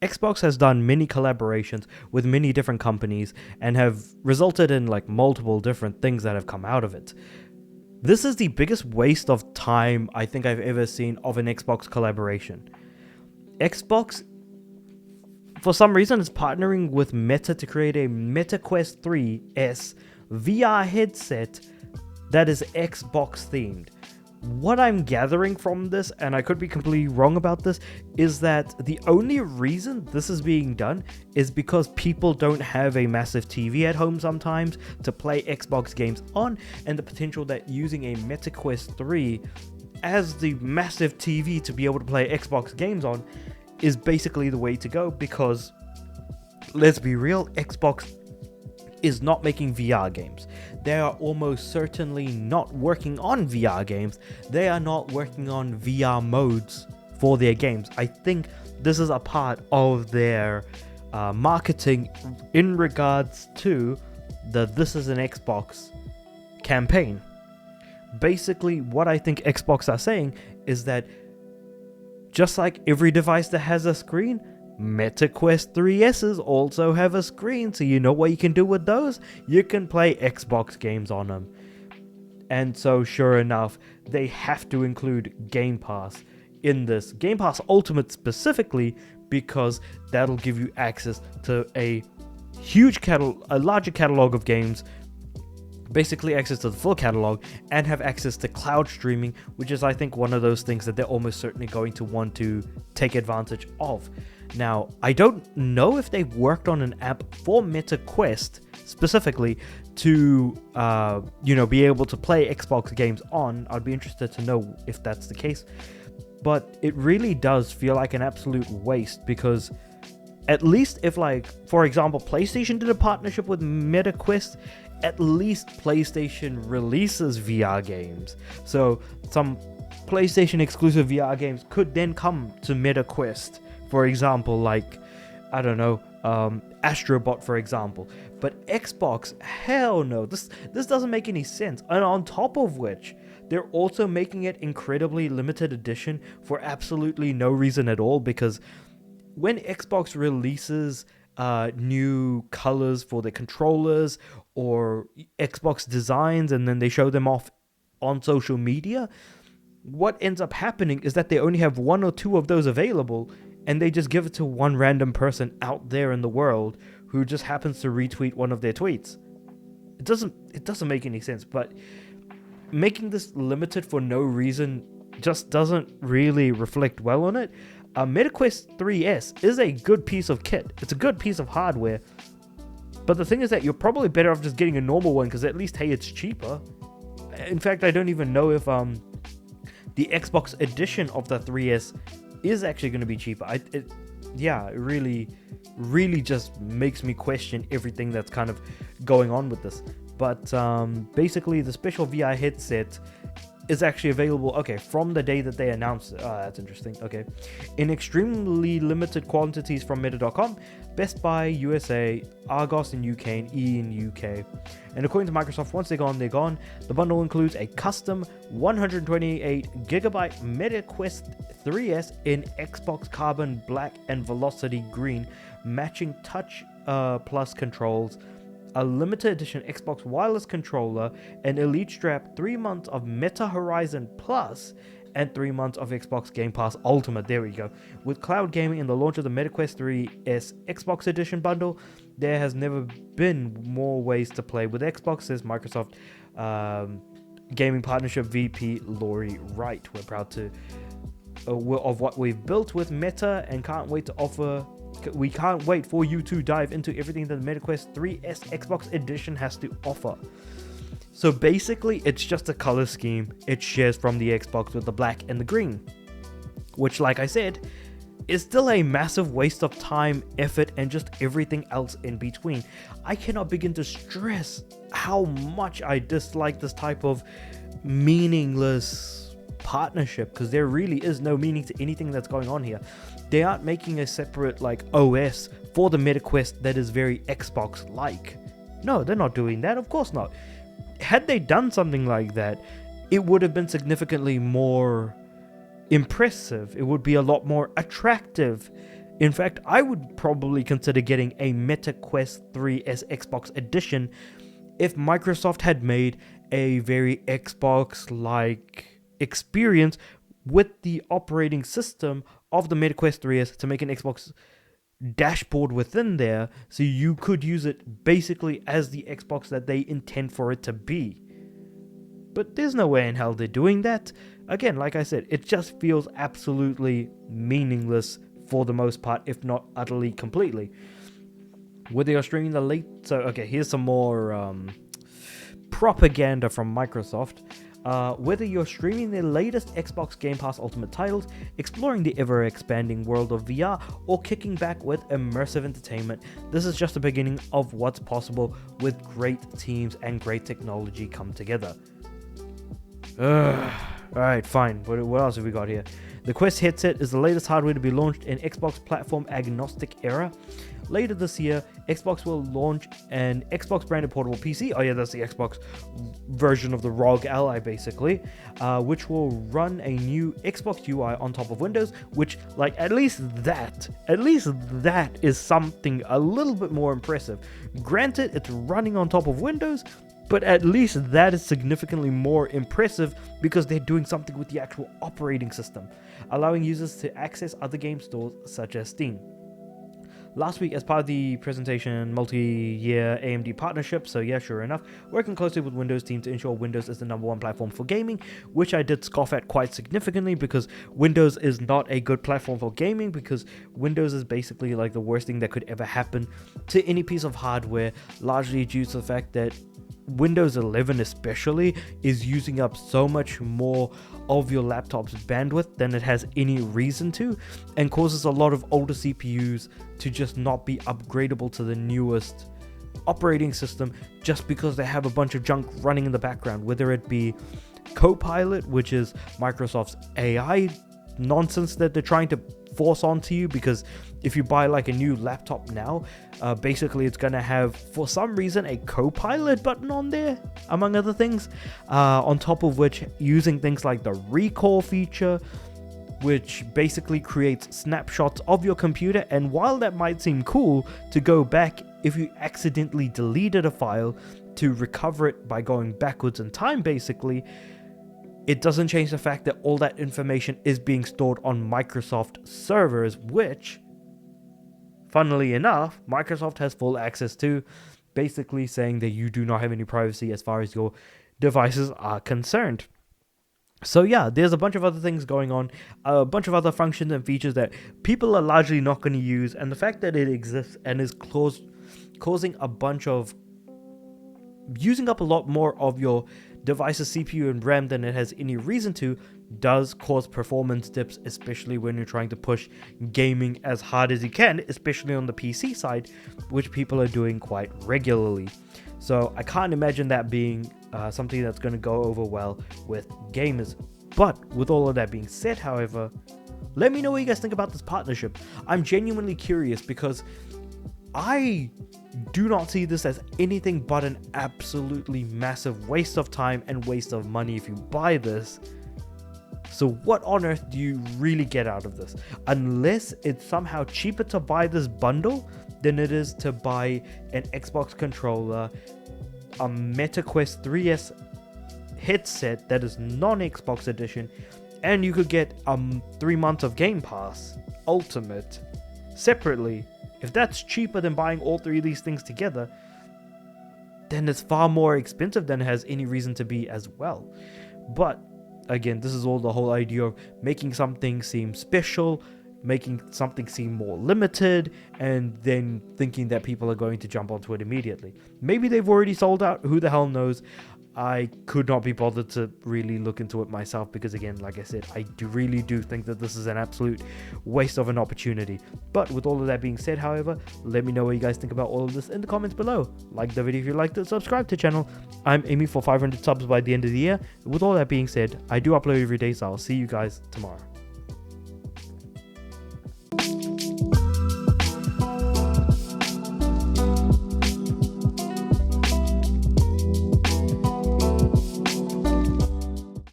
Xbox has done many collaborations with many different companies and have resulted in like multiple different things that have come out of it. This is the biggest waste of time I think I've ever seen of an Xbox collaboration. Xbox, for some reason, is partnering with Meta to create a Meta Quest 3S VR headset that is Xbox themed. What I'm gathering from this, and I could be completely wrong about this, is that the only reason this is being done is because people don't have a massive TV at home sometimes to play Xbox games on, and the potential that using a Meta Quest 3 as the massive TV to be able to play Xbox games on is basically the way to go, because let's be real, Xbox is not making VR games. They are almost certainly not working on VR games. They are not working on VR modes for their games. I think this is a part of their marketing in regards to the This is an Xbox campaign. Basically, what I think Xbox are saying is that just like every device that has a screen, Meta Quest 3S's also have a screen, so you know what you can do with those? You can play Xbox games on them. And so sure enough, they have to include Game Pass in this. Game Pass Ultimate specifically, because that'll give you access to a larger catalog of games, basically access to the full catalog, and have access to cloud streaming, which is I think one of those things that they're almost certainly going to want to take advantage of. Now, I don't know if they've worked on an app for Meta Quest specifically to, be able to play Xbox games on. I'd be interested to know if that's the case. But it really does feel like an absolute waste, because at least if, like, for example, PlayStation did a partnership with Meta Quest, at least PlayStation releases VR games. So some PlayStation exclusive VR games could then come to Meta Quest. For example, like, I don't know, Astrobot, for example. But Xbox, hell no, this doesn't make any sense. And on top of which, they're also making it incredibly limited edition for absolutely no reason at all, because when Xbox releases new colors for their controllers or Xbox designs and then they show them off on social media, what ends up happening is that they only have one or two of those available, and they just give it to one random person out there in the world who just happens to retweet one of their tweets. It doesn't make any sense, but making this limited for no reason just doesn't really reflect well on it. Meta Quest 3S is a good piece of kit. It's a good piece of hardware. But the thing is that you're probably better off just getting a normal one, because at least, hey, it's cheaper. In fact, I don't even know if the Xbox edition of the 3S is actually going to be cheaper. It really just makes me question everything that's kind of going on with this. But basically, the special VR headset is actually available, from the day that they announced it. That's interesting. In extremely limited quantities from Meta.com, Best Buy USA, Argos in UK, and E in UK. And according to Microsoft, once they're gone, they're gone. The bundle includes a custom 128GB Meta Quest 3S in Xbox Carbon Black and Velocity Green, matching Touch Plus controls, a limited edition Xbox wireless controller, an Elite Strap, 3 months of Meta Horizon Plus, and 3 months of Xbox Game Pass Ultimate. There we go. With cloud gaming and the launch of the Meta Quest 3S Xbox Edition bundle, there has never been more ways to play with Xbox, says Microsoft Gaming Partnership VP Lori Wright. We're proud to of what we've built with Meta and can't wait for you to dive into everything that the Meta Quest 3S Xbox Edition has to offer. So basically, it's just a color scheme it shares from the Xbox with the black and the green, which, like I said, is still a massive waste of time, effort, and just everything else in between. I cannot begin to stress how much I dislike this type of meaningless partnership, because there really is no meaning to anything that's going on here. They aren't making a separate OS for the Meta Quest that is very Xbox-like. No, they're not doing that. Of course not. Had they done something like that, it would have been significantly more impressive. It would be a lot more attractive. In fact, I would probably consider getting a Meta Quest 3S Xbox edition if Microsoft had made a very Xbox-like experience with the operating system of the Meta Quest 3S to make an Xbox dashboard within there, so you could use it basically as the Xbox that they intend for it to be. But there's no way in hell they're doing that. Again, like I said, it just feels absolutely meaningless for the most part, if not utterly completely. Whether you're streaming the late... So, okay, here's some more propaganda from Microsoft. Whether you're streaming the latest Xbox Game Pass Ultimate titles, exploring the ever-expanding world of VR, or kicking back with immersive entertainment, this is just the beginning of what's possible with great teams and great technology come together. Alright, fine. What else have we got here? The Quest headset is the latest hardware to be launched in Xbox platform agnostic era. Later this year, Xbox will launch an Xbox branded portable PC. Oh yeah, that's the Xbox version of the ROG Ally basically, which will run a new Xbox UI on top of Windows, which, like, at least that is something a little bit more impressive. Granted, it's running on top of Windows, but at least that is significantly more impressive because they're doing something with the actual operating system, allowing users to access other game stores such as Steam. Last week, as part of the presentation, multi-year AMD partnership, so yeah, sure enough, working closely with Windows team to ensure Windows is the #1 platform for gaming, which I did scoff at quite significantly because Windows is not a good platform for gaming, because Windows is basically like the worst thing that could ever happen to any piece of hardware, largely due to the fact that Windows 11 especially is using up so much more of your laptop's bandwidth than it has any reason to, and causes a lot of older CPUs to just not be upgradable to the newest operating system just because they have a bunch of junk running in the background, whether it be Copilot, which is Microsoft's AI nonsense that they're trying to force onto you, because if you buy like a new laptop now, basically it's gonna have, for some reason, a Copilot button on there, among other things, on top of which using things like the recall feature, which basically creates snapshots of your computer. And while that might seem cool to go back if you accidentally deleted a file to recover it by going backwards in time, basically, it doesn't change the fact that all that information is being stored on Microsoft servers, which, funnily enough, Microsoft has full access to, basically saying that you do not have any privacy as far as your devices are concerned. So yeah, there's a bunch of other things going on, a bunch of other functions and features that people are largely not going to use, and the fact that it exists and is causing a bunch of using up a lot more of your device's CPU and RAM than it has any reason to, does cause performance dips, especially when you're trying to push gaming as hard as you can, especially on the PC side, which people are doing quite regularly. So I can't imagine that being something that's going to go over well with gamers. But with all of that being said, however, let me know what you guys think about this partnership. I'm genuinely curious because I do not see this as anything but an absolutely massive waste of time and waste of money if you buy this. So what on earth do you really get out of this? Unless it's somehow cheaper to buy this bundle than it is to buy an Xbox controller, a Meta Quest 3S headset that is non-Xbox edition, and you could get 3 months of Game Pass Ultimate separately. If that's cheaper than buying all three of these things together, then it's far more expensive than it has any reason to be as well. But again, this is all the whole idea of making something seem special, making something seem more limited, and then thinking that people are going to jump onto it immediately. Maybe they've already sold out, who the hell knows. I could not be bothered to really look into it myself because, again, like I said, I really do think that this is an absolute waste of an opportunity. But with all of that being said, however, let me know what you guys think about all of this in the comments below. Like the video if you liked it, subscribe to the channel. I'm aiming for 500 subs by the end of the year. With all that being said, I do upload every day, so I'll see you guys tomorrow.